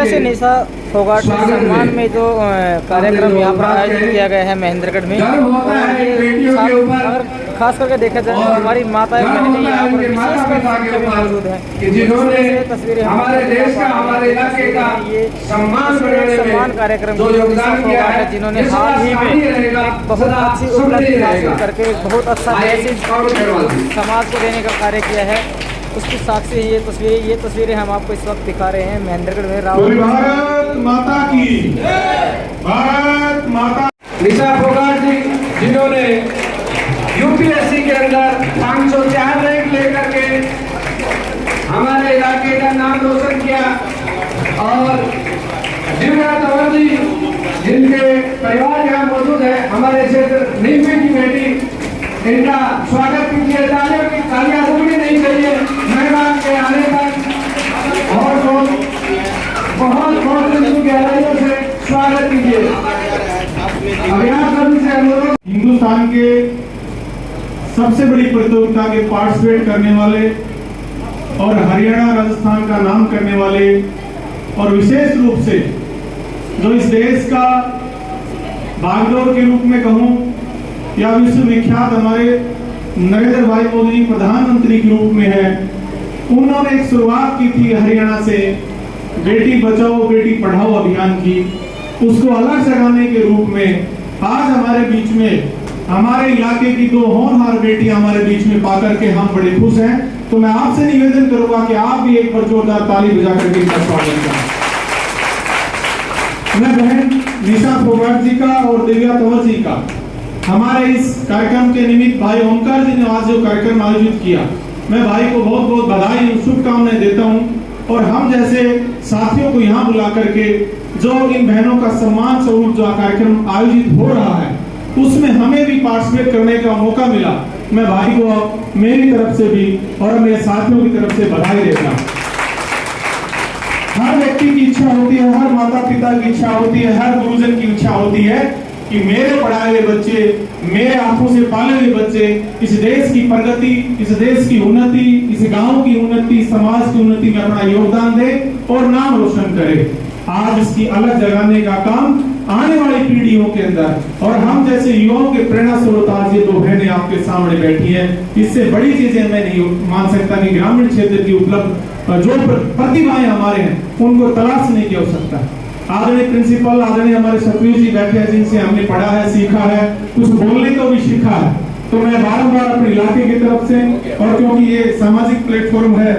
से निशा फोगाट के सम्मान में जो कार्यक्रम यहाँ पर आयोजित किया गया है महेंद्रगढ़ में, अगर खास करके देखा जाए तो हमारी माताएं बहनें यहाँ पर विशेष मौजूद हैं, जिन्होंने तस्वीरें हमारे देश का, हमारे इलाके का सम्मान कार्यक्रम है, जिन्होंने हाल ही में बहुत अच्छी उपलब्धि हासिल करके बहुत अच्छा मैसेज समाज को देने का कार्य किया है। उसकी साक्षी ये तस्वीरें हम आपको इस वक्त दिखा रहे हैं महेंद्रगढ़ में। भारत माता की, भारत माता। निशा फोगाट जी जिन्होंने यूपीएससी के अंदर 504 रैंक लेकर के हमारे इलाके का नाम रोशन किया, और दिव्या तंवर जी जिनके परिवार यहाँ मौजूद है, हमारे क्षेत्र नीमवी की बेटी, इनका स्वागत कीजिए। तालियां रुकनी नहीं चाहिए मेहमान के आने पर, और बहुत गहराइयों से स्वागत कीजिए। अभियान से अनुरोध, हिंदुस्तान के सबसे बड़ी प्रतियोगिता के पार्टिसिपेट करने वाले और हरियाणा राजस्थान का नाम करने वाले, और विशेष रूप से जो इस देश का बागडोर के रूप में कहूं या विश्व विख्यात हमारे नरेंद्र भाई मोदी प्रधानमंत्री के रूप में है, उन्होंने एक शुरुआत की थी हरियाणा से बेटी बचाओ बेटी पढ़ाओ अभियान की। उसको अलग जगाने के रूप में आज हमारे बीच में हमारे इलाके की 2 होनहार बेटियां हमारे बीच में पाकर के हम बड़े खुश हैं। तो मैं आपसे निवेदन करूंगा कि आप भी एक बार जोरदार ताली बजा करके इनका स्वागत करें। मैं बहन निशा फोगाट जी का और दिव्या तंवर जी का हमारे इस कार्यक्रम के निमित्त भाई ओमकार जी ने आज जो कार्यक्रम आयोजित किया, मैं भाई को बहुत बहुत बधाई और शुभकामनाएं देता हूं। और हम जैसे साथियों को यहाँ बुला करके जो इन बहनों का सम्मान स्वरूप जो कार्यक्रम आयोजित हो रहा है, उसमें हमें भी पार्टिसिपेट करने का मौका मिला। मैं भाई को मेरी तरफ से भी और मेरे साथियों की तरफ से बधाई देता हूँ। हर व्यक्ति की इच्छा होती है, हर माता पिता की इच्छा होती है, हर गुरुजन की इच्छा होती है कि मेरे पढ़ाए हुए बच्चे, मेरे आंखों से पाले हुए बच्चे इस देश की प्रगति, इस देश की उन्नति, इस गांव की उन्नति, समाज की उन्नति में अपना योगदान दे और नाम रोशन करे। आज इसकी अलग जगाने का काम आने वाली पीढ़ियों के अंदर, और हम जैसे युवाओं के प्रेरणा स्रोत आज ये 2 बहनें आपके सामने बैठी हैं। इससे बड़ी चीजें मैं नहीं मान सकता कि ग्रामीण क्षेत्र की उपलब्ध जो प्रतिभाएं हमारे हैं उनको तलाश नहीं की आवश्यकता। आदरणीय प्रिंसिपल, आदरणीय हमारे सतवीर जी बैठे हैं, जिनसे हमने पढ़ा है, सीखा है, कुछ बोलने को भी सीखा है। तो मैं बार-बार अपने इलाके की तरफ से, और क्योंकि ये सामाजिक प्लेटफॉर्म है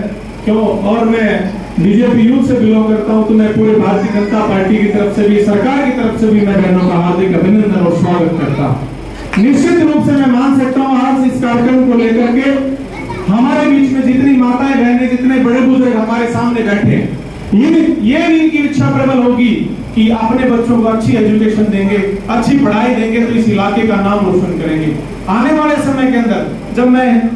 और मैं बीजेपी यूथ से बिलोंग करता हूं, तो मैं पूरे भारतीय जनता पार्टी की तरफ से भी, सरकार की तरफ से भी मैं बहनों का हार्दिक अभिनंदन और स्वागत करता हूं। निश्चित रूप से मैं मान सकता हूं आज इस कार्यक्रम को लेकर के हमारे बीच में जितनी माताएं बहनें, जितने बड़े बुजुर्ग हमारे सामने बैठे हैं, ये भी इनकी इच्छा प्रबल होगी कि अपने बच्चों को अच्छी एजुकेशन देंगे, अच्छी पढ़ाई देंगे तो इस इलाके का नाम रोशन करेंगे। आने वाले समय के अंदर जब मैं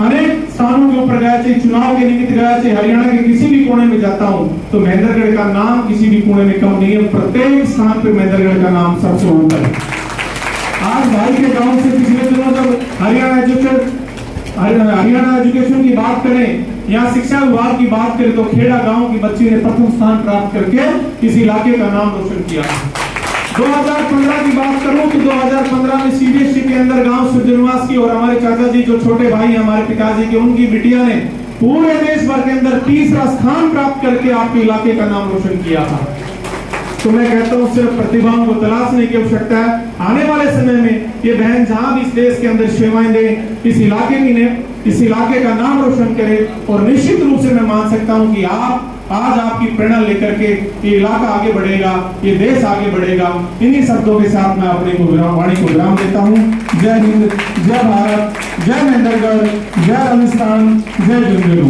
अनेक स्थानों के ऊपर गया, चाहे चुनाव के निमित्त गया, चाहे हरियाणा के किसी भी कोने में जाता हूँ तो महेंद्रगढ़ का नाम किसी भी कोने में कम नहीं है। प्रत्येक स्थान पे महेंद्रगढ़ का नाम सबसे ऊपर है। आज भाई के गांव से पिछले दिनों जब हरियाणा एजुकेशन की बात करें या शिक्षा विभाग की बात करें तो खेड़ा गांव की बच्ची ने प्रथम स्थान प्राप्त करके इस इलाके का नाम रोशन किया। 2015 की बात करूं तो 2015 में सीबीएसई के अंदर गांव सूर्यनिवास की और हमारे चाचा जी जो छोटे भाई हमारे पिताजी के, उनकी बिटिया ने पूरे देश भर के अंदर तीसरा स्थान प्राप्त करके आपके इलाके का नाम रोशन किया था। तो मैं कहता हूँ सिर्फ प्रतिभाओं को तलाशने की आवश्यकता है। आने वाले समय में ये बहन जहां भी इस देश के अंदर सेवाएं दे, इस इलाके का नाम रोशन करे और निश्चित रूप से मैं मान सकता हूं कि आज आपकी प्रेरणा लेकर के ये इलाका आगे बढ़ेगा, ये देश आगे बढ़ेगा। इन्हीं शब्दों के साथ मैं अपनी वाणी को विराम देता हूँ। जय हिंद, जय भारत, जय महेंद्रगढ़, जय राजस्थान, जय झुंझुनू।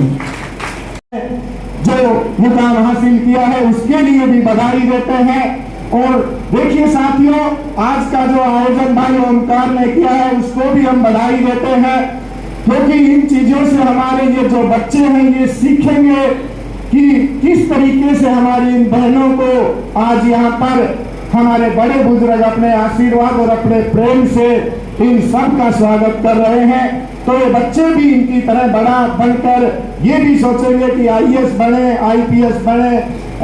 जो मुकाम हासिल किया है उसके लिए भी बधाई देते हैं। और देखिए साथियों, आज का जो आयोजन भाई ओमकार ने किया है उसको भी हम बधाई देते हैं, क्योंकि इन चीजों से हमारे ये जो बच्चे हैं ये सीखेंगे कि किस तरीके से हमारी इन बहनों को आज यहाँ पर हमारे बड़े बुजुर्ग अपने आशीर्वाद और अपने प्रेम से इन सब का स्वागत कर रहे हैं। तो ये बच्चे भी इनकी तरह बड़ा बनकर ये भी सोचेंगे कि आईएएस बने, आईपीएस बने,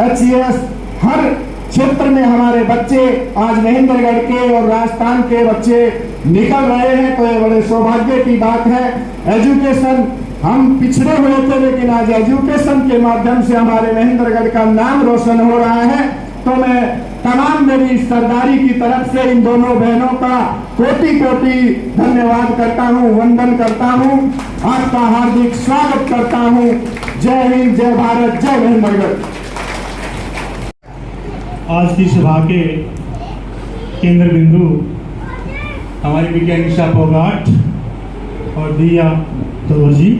एचईएस, हर क्षेत्र में हमारे बच्चे आज महेंद्रगढ़ के और राजस्थान के बच्चे निकल रहे हैं। तो ये बड़े सौभाग्य की बात है। एजुकेशन, हम पिछड़े हुए थे लेकिन आज एजुकेशन के माध्यम से हमारे महेंद्रगढ़ का नाम रोशन हो रहा है। तो मैं तमाम मेरी सरदारी की तरफ से इन दोनों बहनों का कोटि कोटि धन्यवाद करता हूं, वंदन करता हूं, आपका हार्दिक स्वागत करता हूं। जय हिंद, जय भारत, जय महेंद्रगढ़। आज की सभा के केंद्र बिंदु हमारी बिटिया निशा फोगाट और दिया तोवर जी।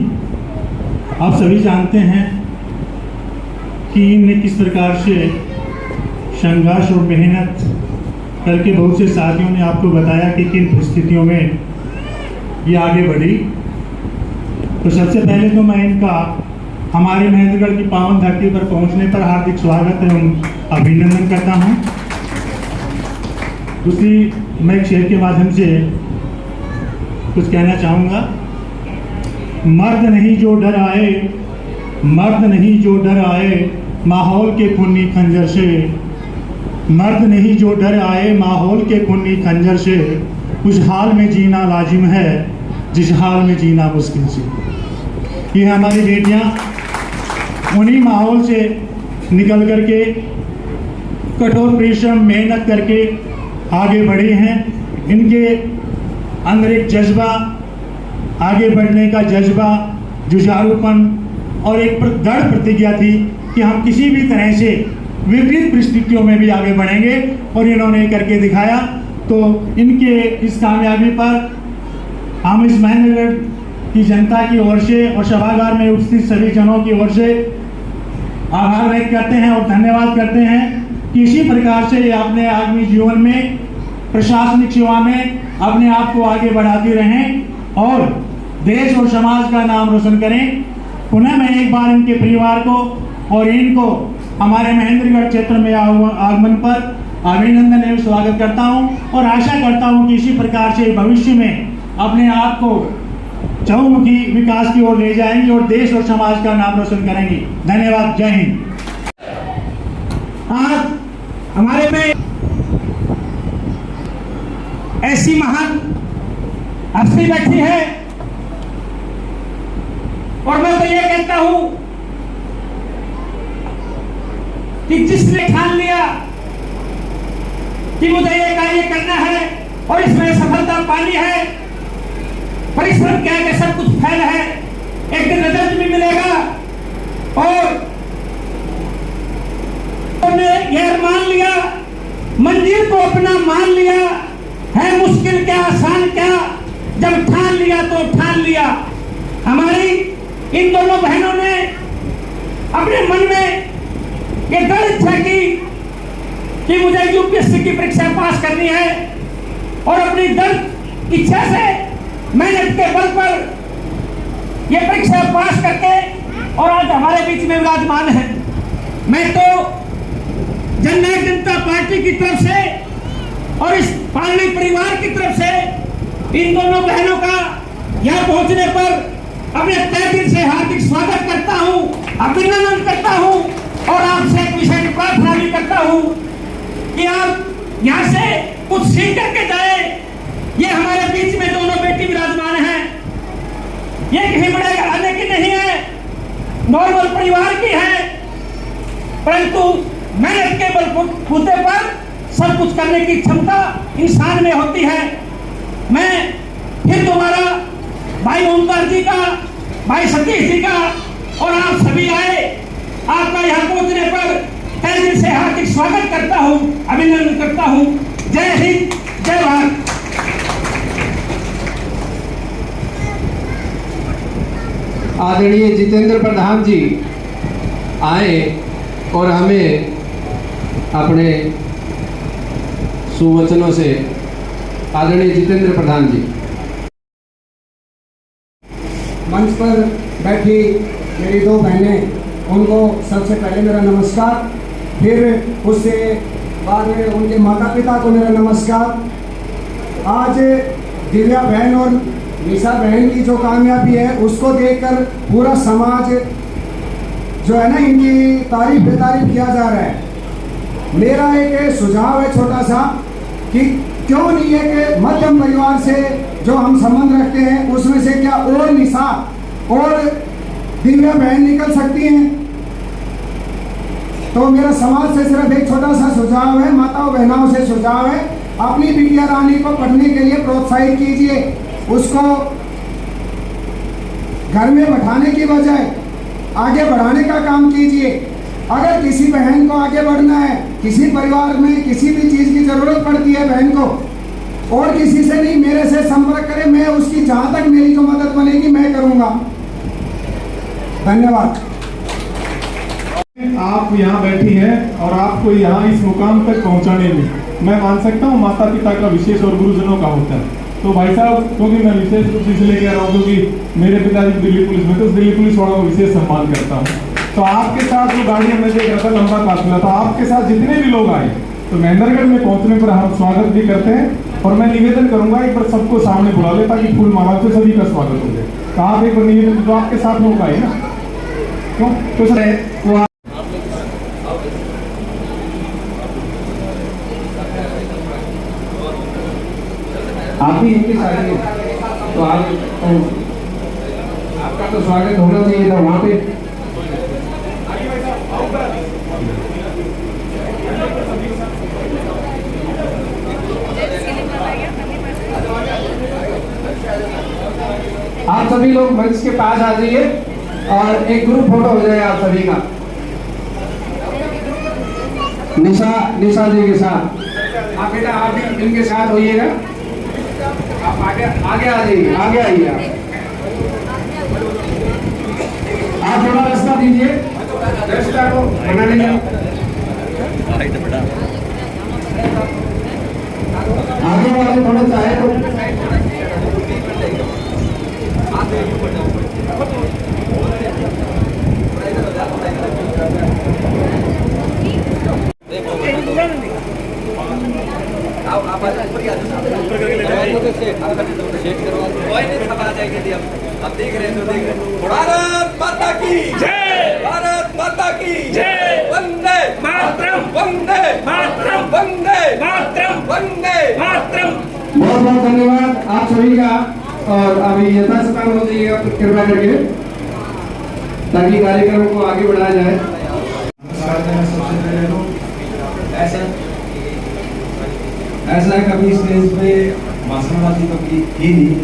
आप सभी जानते हैं कि इनने किस प्रकार से संघर्ष और मेहनत करके, बहुत से साथियों ने आपको बताया कि किन परिस्थितियों में ये आगे बढ़ी। तो सबसे पहले तो मैं इनका हमारे महेंद्रगढ़ की पावन धरती पर पहुंचने पर हार्दिक स्वागत एवं अभिनंदन करता हूं। दूसरी, मैं एक शेर के माध्यम से कुछ कहना चाहूँगा। मर्द नहीं जो डर आए, मर्द नहीं जो डर आए माहौल के खूनी खंजर से, मर्द नहीं जो डर आए माहौल के खूनी खंजर से, उस हाल में जीना लाजिम है जिस हाल में जीना मुश्किल से। ये हमारी बेटियां उन्हीं माहौल से निकल करके कठोर परिश्रम मेहनत करके आगे बढ़े हैं। इनके अंदर एक जज्बा, आगे बढ़ने का जज्बा, जुझारूपन और एक दृढ़ प्रतिज्ञा थी कि हम किसी भी तरह से विपरीत परिस्थितियों में भी आगे बढ़ेंगे, और इन्होंने करके दिखाया। तो इनके इस कामयाबी पर हम इस महेंद्रगढ़ की जनता की ओर से और सभागार में उपस्थित सभी जनों की ओर से आभार व्यक्त करते हैं और धन्यवाद करते हैं कि इसी प्रकार से अपने आगामी जीवन में प्रशासनिक सेवा में अपने आप को आगे बढ़ाती रहें और देश और समाज का नाम रोशन करें। पुनः मैं एक बार इनके परिवार को और इनको हमारे महेंद्रगढ़ क्षेत्र में आगमन पर अभिनंदन एवं स्वागत करता हूं और आशा करता हूं कि इसी प्रकार से भविष्य में अपने आप को चहुमुखी विकास की ओर ले जाएंगे और देश और समाज का नाम रोशन करेंगे। धन्यवाद। जय हिंद। आज हमारे में ऐसी महान हस्ती बैठी है और मैं तो ये कहता हूं कि जिसने ठान लिया कि मुझे ये कार्य करना है और इसमें सफलता पानी है, परिश्रम क्या है, सब कुछ फैल है, एक दिन रिजल्ट भी मिलेगा। और तुमने यह मान लिया, मंजिल को अपना मान लिया है, मुश्किल क्या आसान क्या, जब ठान लिया तो ठान लिया। हमारी इन दोनों बहनों ने अपने मन में ये दृढ़ इच्छा की कि मुझे यूपीएससी की परीक्षा पास करनी है और अपनी दृढ़ इच्छा से मेहनत के बल पर ये परीक्षा पास करके और आज हमारे बीच में विराजमान है। मैं तो जननायक जनता पार्टी की तरफ से और इस पालनी परिवार की तरफ से इन दोनों बहनों का यहाँ पहुंचने पर अपने तहे दिल से हार्दिक स्वागत करता हूँ, अभिनंदन करता हूँ और आपसे एक विशेष प्रार्थना भी करता हूँ कि आप यहाँ से कुछ सीख करके जाए। ये हमारे बीच में दोनों बेटी विराजमान हैं। ये किसी बड़े घराने की नहीं है, नॉर्मल परिवार की है, परंतु मेहनत के बलबूते पर सब कुछ करने की क्षमता इंसान में होती है। मैं फिर दोबारा भाई ओमकार जी का, भाई सतीश जी का और आप सभी आए, आपका यहाँ पहुंचने पर तहे दिल से हार्दिक स्वागत करता हूँ, अभिनंदन करता हूँ। जय हिंद, जय भारत। आदरणीय जितेंद्र प्रधान जी आए और हमें अपने सुवचनों से, आदरणीय जितेंद्र प्रधान जी। मंच पर बैठी मेरी दो बहनें, उनको सबसे पहले मेरा नमस्कार, फिर उससे बाद में उनके माता पिता को मेरा नमस्कार। आज दिव्या बहन और निशा बहन की जो कामयाबी है उसको देखकर पूरा समाज जो है ना, इनकी तारीफ बेतारीफ किया जा रहा है। मेरा एक सुझाव है छोटा सा कि क्यों नहीं है कि मध्यम परिवार से जो हम संबंध रखते हैं उसमें से क्या और निशा और दिव्या बहन निकल सकती हैं। तो मेरा समाज से सिर्फ एक छोटा सा सुझाव है, माताओं बहनों से सुझाव है, अपनी बिटिया रानी को पढ़ने के लिए प्रोत्साहित कीजिए, उसको घर में बैठाने की बजाय आगे बढ़ाने का काम कीजिए। अगर किसी बहन को आगे बढ़ना है, किसी परिवार में किसी भी चीज़ की ज़रूरत पड़ती है बहन को, और किसी से नहीं, मेरे से संपर्क करें, मैं उसकी जहाँ तक मेरी जो मदद बनेगी मैं करूँगा। धन्यवाद। आप यहाँ बैठी हैं और आपको यहाँ इस मुकाम तक पहुँचाने में मैं मान सकता हूँ माता पिता का विशेष और गुरुजनों का होता है। तो भाई साहब, क्योंकि मैं विशेष रूप से इसलिए कह रहा हूँ क्योंकि मेरे पिताजी दिल्ली पुलिस में, तो दिल्ली पुलिस वालों को विशेष सम्मान करता हूँ। तो आपके साथ जो गाड़ियाँ में देख रहा था, लंबा काफिला था, आपके साथ जितने भी लोग आए, तो महेंद्रगढ़ में पहुंचने पर हम स्वागत भी करते हैं। और मैं निवेदन करूंगा एक बार सबको सामने बुला ले ताकि फूल माला से सभी का स्वागत हो जाए। तो आप एक बार निवेदन, जो आपके साथ लोग आए ना, क्यों तो सर वो आप भी इनके साथ हैं, तो आप तो आपका तो स्वागत होना चाहिए था वहाँ पे। आप सभी लोग मंच के पास आ जाइए और एक ग्रुप फोटो हो जाए आप सभी का निशा जी के साथ। आप बेटा आप भी इनके साथ होइएगा, आप आगे आगे आ जाइए, आगे आइए आप थोड़ा रास्ता दीजिए, रास्ता को बना लीजिए। आगे वाले थोड़ा चाहे तो भारत माता की जय, भारत माता की जय, वंदे मातरम, वंदे मातरम, वंदे मातरम, वंदे मातरम। बहुत बहुत धन्यवाद आप सभी का। और अभी यथास्थान हो जाइएगा कृपया करके, ताकि कार्यक्रम को आगे बढ़ाया जाए। ऐसा कभी स्टेज पे भाषणबाजी कभी की नहीं,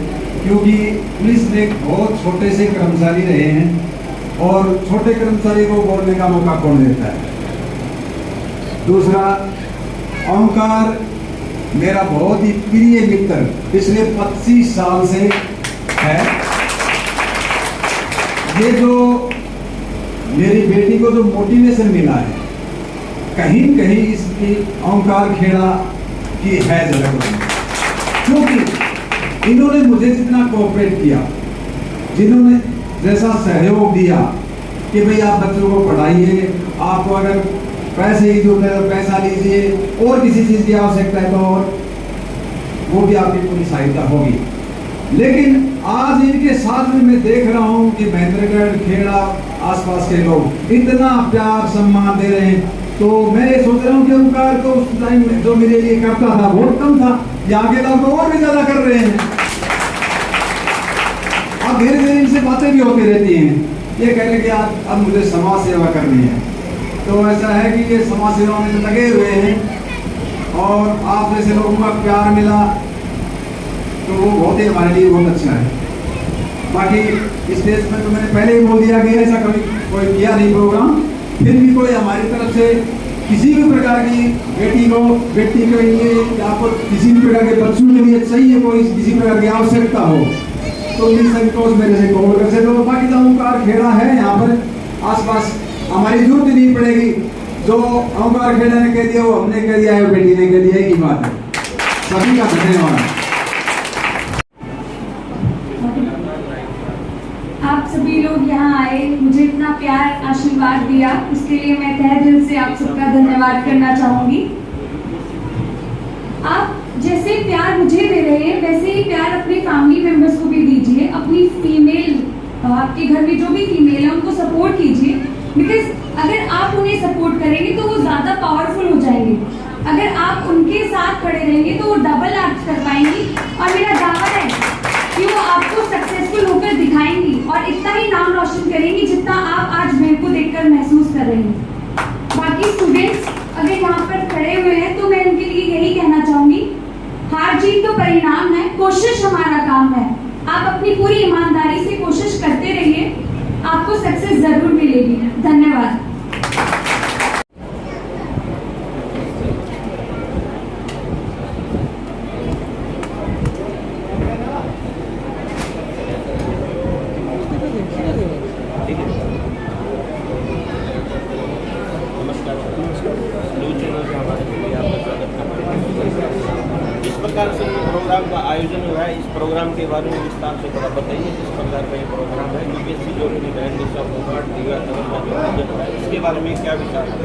क्योंकि पुलिस में बहुत छोटे से कर्मचारी रहे हैं और छोटे कर्मचारी को बोलने का मौका कौन देता है। दूसरा, ओमकार मेरा बहुत ही प्रिय मित्र पिछले 25 साल से है। ये जो मेरी बेटी को जो मोटिवेशन मिला है, कहीं कहीं इसकी ओमकार खेड़ा की है झलक, क्योंकि इन्होंने मुझे जितना कोऑपरेट किया, जैसा सहयोग दिया कि भाई आप बच्चों को पढ़ाइए, आपको अगर पैसे की जरूरत है तो पैसा लीजिए, और किसी चीज़ की आवश्यकता है तो और वो भी आपकी पूरी सहायता होगी। लेकिन आज इनके साथ में मैं देख रहा हूँ कि महेंद्रगढ़, खेड़ा, आसपास के लोग इतना प्यार सम्मान दे रहे हैं, तो मैं ये सोच रहा हूँ कि ओंकार तो उस टाइम जो मेरे लिए करता था बहुत कम था, ये आगे लोग और भी ज्यादा कर रहे हैं। अब धीरे धीरे इनसे बातें भी होती रहती हैं, ये कह रहे हैं कि अब मुझे समाज सेवा करनी है। तो ऐसा है कि ये समाज सेवा में लगे हुए हैं और आप जैसे लोगों का प्यार मिला तो वो बहुत ही हमारे लिए बहुत अच्छा है। बाकी स्टेज में तो मैंने पहले ही बोल दिया कि ऐसा कभी कोई किया नहीं प्रोग्राम, फिर भी कोई हमारी तरफ से किसी भी प्रकार की बेटी के लिए या आपको किसी भी प्रकार के बच्चों के लिए चाहिए, कोई किसी प्रकार की आवश्यकता हो तो निसंकोच मेरे से कॉल कर सकते हो। बाकी तो ओंकार खेड़ा है यहाँ पर आसपास, हमारी जरूरत ही नहीं पड़ेगी। जो ओंकार खेड़ा ने कह दिया वो हमने कह दिया है, बेटी ने कह दिया, एक ही बात है। सभी का धन्यवाद। आप सभी लोग यहाँ आए, मुझे इतना प्यार आशीर्वाद दिया, उसके लिए मैं तहे दिल से आप सबका धन्यवाद करना चाहूंगी। आप जैसे प्यार मुझे दे रहे हैं वैसे ही प्यार अपने फैमिली मेंबर्स को भी दीजिए। अपनी फीमेल, आपके घर में जो भी फीमेल है उनको सपोर्ट कीजिए, बिकॉज अगर आप उन्हें सपोर्ट करेंगे तो वो ज्यादा पावरफुल हो जाएंगे। अगर आप उनके साथ खड़े रहेंगे तो वो डबल एक्ट कर पाएंगी, और मेरा दावा है कि वो आपको सक्सेसफुल होकर दिखाएंगी और इतना ही नाम रोशन करेंगी जितना आप आज मेरे को देखकर महसूस कर रहे हैं। बाकी स्टूडेंट्स अगर यहाँ पर खड़े हुए हैं तो मैं उनके लिए यही कहना चाहूंगी, हार जीत तो परिणाम है, कोशिश हमारा काम है। आप अपनी पूरी ईमानदारी से कोशिश करते रहिए, आपको सक्सेस जरूर मिलेगी। धन्यवाद। इस प्रकार से प्रोग्राम का आयोजन हुआ है, इस प्रोग्राम के बारे में विस्तार से थोड़ा बताइए। जिस प्रकार का ये प्रोग्राम है, यूपीएससी जो भी बहन निशा फोगाट दिव्या तंवर का जो आयोजन हुआ है, इसके बारे में क्या विचार है?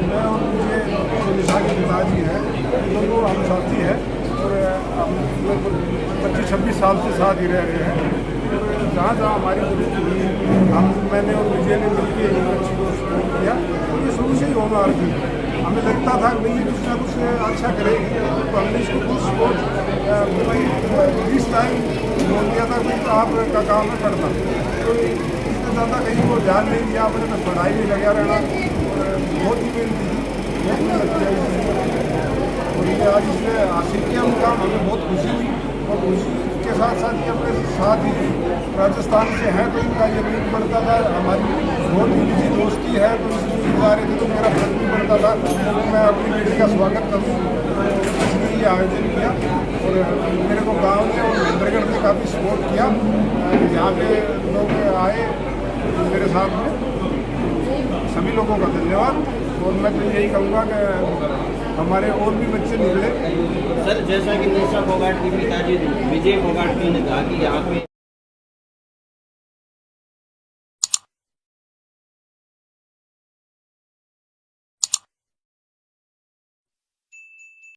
मैं और मुझे जो निशा के पिताजी हैं दोनों हम साथी हैं और हम लगभग 25-26 साल से साथ ही रह रहे हैं। जहाँ जहाँ हमारी जरूरत हुई मैंने और विजय ने मिलकर एक अच्छी को सपोर्ट किया, और ये शुरू से ही होगा। हमें लगता था कि भाई कुछ ना कुछ अच्छा करेगी, तो हमने इसको कुछ सपोर्ट इस टाइम बोल दिया था कि आपका काम है पढ़ना, तो इससे ज़्यादा कहीं को ध्यान नहीं दिया। अपने तो पढ़ाई में लगा रहना बहुत ही मेहनत और ये आज इसमें हासिल किया उनका, हमें बहुत खुशी हुई। और खुशी के साथ साथ ये अपने साथ ही राजस्थान से हैं तो इनका ये भी बढ़ता था। हमारी बहुत ही निजी दोस्ती है, तो इसलिए जा रहे थे तो मेरा फर्ज भी बढ़ता था तो मैं अपनी बेटी का स्वागत करूँ, इसलिए ये आयोजन किया। और मेरे को गांव ने और महेंद्रगढ़ ने काफ़ी सपोर्ट किया। यहाँ पे लोग आए मेरे साथ में, सभी लोगों का धन्यवाद। और मैं तो यही कहूँगा कि हमारे और भी बच्चे निकले। सर, जैसा कि निशा फोगाट की पिताजी विजय फोगाट ने कहा कि यहाँ पे